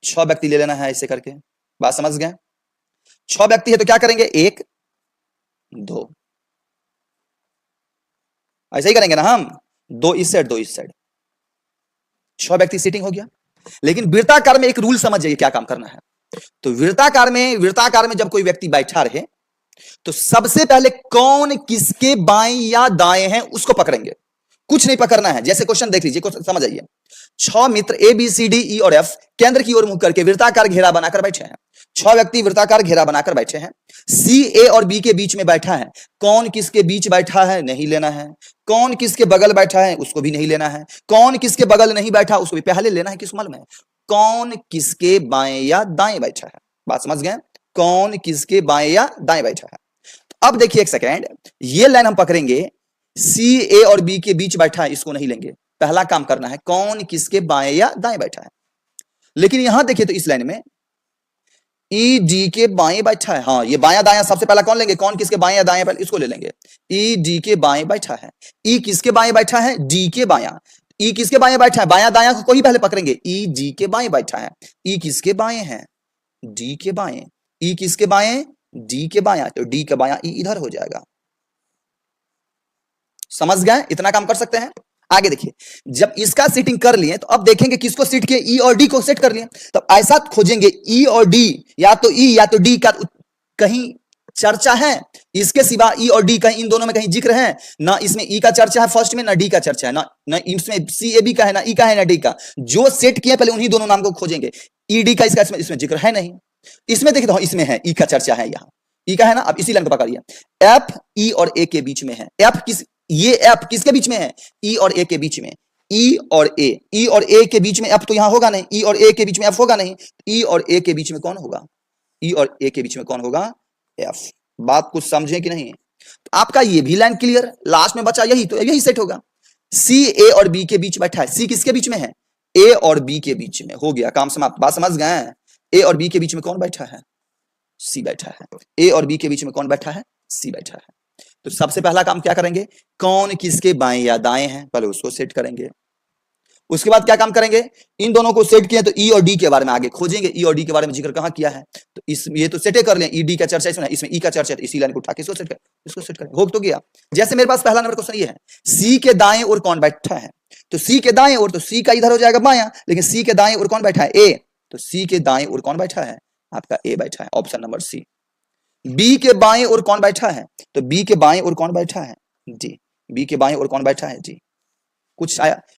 6 व्यक्ति ले लेना है ऐसे करके, बात समझ गए। 6 व्यक्ति है तो क्या करेंगे, 1 2 ऐसे ही करेंगे ना हम, 2 इस साइड 2 इस साइड, 6 व्यक्ति सीटिंग हो गया। लेकिन वृत्ताकार में एक रूल समझ जाइए क्या काम करना है। तो वृत्ताकार में जब कोई व्यक्ति बैठा रहे तो सबसे पहले कौन किसके बाएं या दाएं हैं उसको पकड़ेंगे, कुछ नहीं पकड़ना है। जैसे क्वेश्चन देख लीजिए, समझ आइए। 6 मित्र A B C D E और एफ केंद्र की ओर मुख करके वृत्ताकार घेरा बनाकर बैठे हैं। 6 व्यक्ति वृत्ताकार घेरा बनाकर बैठे हैं। सी ए और बी के बीच में बैठा है, कौन किसके बीच बैठा है नहीं लेना है, कौन किसके बगल बैठा है उसको भी नहीं लेना है, कौन किसके बगल नहीं बैठा उसको भी पहले लेना है। किस मालूम है, कौन किसके बाएं या दाएं बैठा है, बात समझ गए, कौन किसके बाएं या दाएं बैठा है। अब देखिए एक सेकेंड, ये लाइन हम पकड़ेंगे, सी ए और बी के बीच बैठा है इसको नहीं लेंगे, पहला काम करना है कौन किसके बाएं या दाएं बैठा है। लेकिन यहां देखिए तो इस लाइन में ई डी के बाएं बैठा है, हाँ ये बायां दायां सबसे पहला कौन लेंगे, कौन किसके बाएं या दाएं, पहले इसको ले लेंगे। ई डी के बाएं बैठा है, ई किसके बाएं बैठा है, डी के बायां। ई किसके बाएं बैठा है, बायां दायां को ही पहले पकड़ेंगे, ई डी के बाएं बैठा है। ई किसके बाएं है, डी के बाएं। ई किसके बाएं, डी के बायां, तो डी के बायां ई इधर हो जाएगा। समझ गए, इतना काम कर सकते हैं। आगे देखिए, जब इसका सेटिंग कर लिए तो अब देखेंगे किसको सेट किए, ई और डी को सेट कर लिए। तो ऐसा खोजेंगे ई और डी, या तो ई या तो डी का कहीं चर्चा है, इसके सिवा ई और डी कहीं इन दोनों में कहीं जिक्र है ना, इसमें ई का चर्चा है फर्स्ट में, ना डी का चर्चा है, ना इसमें सी ए बी का है, ना ई का है ना डी का। जो सेट किए पहले उन्हीं दोनों नाम को खोजेंगे। ई डी का इसमें जिक्र है नहीं, इसमें देखिए तो इसमें है, ई का चर्चा है, यहाँ ई का है ना। अब इसी लाइन को पकड़िए, एफ ई और ए के बीच में है। एफ किस, ये एफ किसके बीच में है, ई और ए के बीच में। ई और ए, ई और ए के बीच में एफ तो यहां होगा नहीं, ई और ए के बीच में एफ होगा नहीं, ई और ए के बीच में कौन होगा, ई और ए के बीच में कौन होगा, एफ। बात कुछ समझे कि नहीं। तो आपका ये भी लाइन क्लियर, लास्ट में बचा यही, तो यही सेट होगा। सी ए और बी के बीच बैठा है, सी किसके बीच में है, ए और बी के बीच में, हो गया काम समाप्त। बात समझ गए, ए और बी के बीच में कौन बैठा है, सी बैठा है। ए और बी के बीच में कौन बैठा है, सी बैठा है। तो सबसे पहला काम क्या करेंगे, कौन किसके बाएं या दाएं हैं पहले उसको सेट करेंगे। उसके बाद क्या काम करेंगे, इन दोनों को सेट किए तो ई और डी के बारे में आगे खोजेंगे। ई और डी के बारे में जिक्र कहां किया है, तो इस ये तो सेटे कर लें, ई डी का चर्चा इसमें, इसमें ई का चर्चा, इसी लाइन को उठा के इसको सेट कर, इसको सेट करें, हो तो गया। जैसे मेरे पास पहला नंबर क्वेश्चन ये है, सी के दाएं ओर कौन बैठा है, तो सी के दाएं ओर, तो सी का इधर हो जाएगा बायां, लेकिन सी के दाएं ओर कौन बैठा है, ए, तो सी के दाएं ओर कौन बैठा है, आपका ए बैठा है, ऑप्शन नंबर सी। बी के बाएं ओर कौन बैठा है, तो बी के बाएं ओर कौन बैठा है, डी। बी के बाएं ओर कौन बैठा है, डी। कुछ आया,